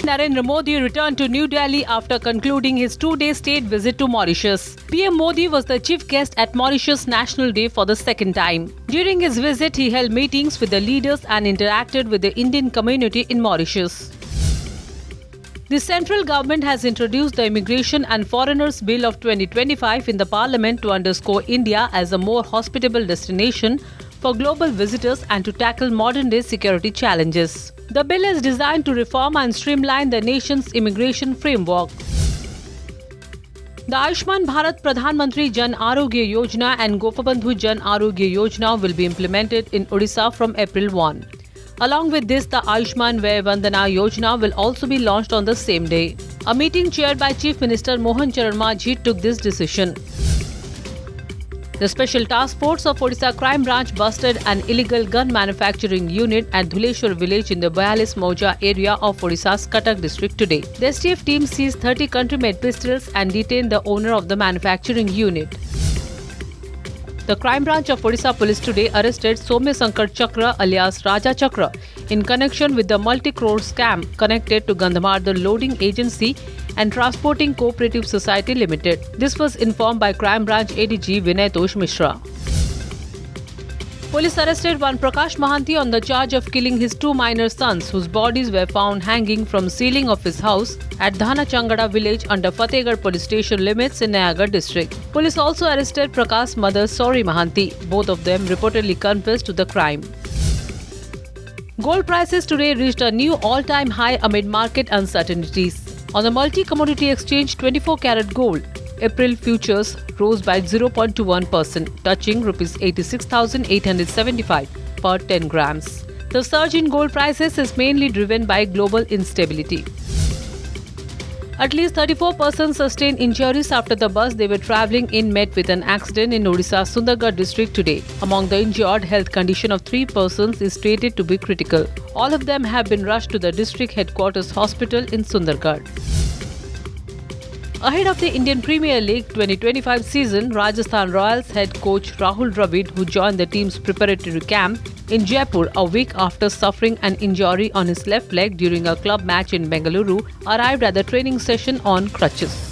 Narendra Modi returned to New Delhi after concluding his 2-day state visit to Mauritius. PM Modi was the chief guest at Mauritius National Day for the second time. During his visit, he held meetings with the leaders and interacted with the Indian community in Mauritius. The central government has introduced the Immigration and Foreigners Bill of 2025 in the parliament to underscore India as a more hospitable destination for global visitors and to tackle modern-day security challenges. The bill is designed to reform and streamline the nation's immigration framework. The Ayushman Bharat Pradhan Mantri Jan Arogya Yojana and Gopabandhu Jan Arogya Yojana will be implemented in Odisha from April 1. Along with this, the Ayushman Vay Vandana Yojana will also be launched on the same day. A meeting chaired by Chief Minister Mohan Charan Majhi took this decision. The Special Task Force of Odisha Crime Branch busted an illegal gun manufacturing unit at Dhuleshwar village in the Bayalis Mauja area of Odisha's Cuttack district today. The STF team seized 30 country-made pistols and detained the owner of the manufacturing unit. The Crime Branch of Odisha Police today arrested Soumya Sankar Chakra alias Raja Chakra in connection with the multi-crore scam connected to Gandhamardhan Loading Agency and Transporting Cooperative Society Limited. This was informed by Crime Branch ADG Vinay Tosh Mishra. Police arrested one Prakash Mahanti on the charge of killing his 2 minor sons, whose bodies were found hanging from ceiling of his house at Dhana Changada village under Fatehgarh police station limits in Nayagarh district. Police also arrested Prakash's mother Sauri Mahanti. Both of them reportedly confessed to the crime. Gold prices today reached a new all-time high amid market uncertainties. On the multi-commodity exchange, 24-carat gold April futures rose by 0.21%, touching Rs 86,875 per 10 grams. The surge in gold prices is mainly driven by global instability. At least 34 persons sustained injuries after the bus they were travelling in met with an accident in Odisha's Sundargarh district today. Among the injured, health condition of 3 persons is stated to be critical. All of them have been rushed to the district headquarters hospital in Sundargarh. Ahead of the Indian Premier League 2025 season, Rajasthan Royals head coach Rahul Dravid, who joined the team's preparatory camp in Jaipur a week after suffering an injury on his left leg during a club match in Bengaluru, arrived at the training session on crutches.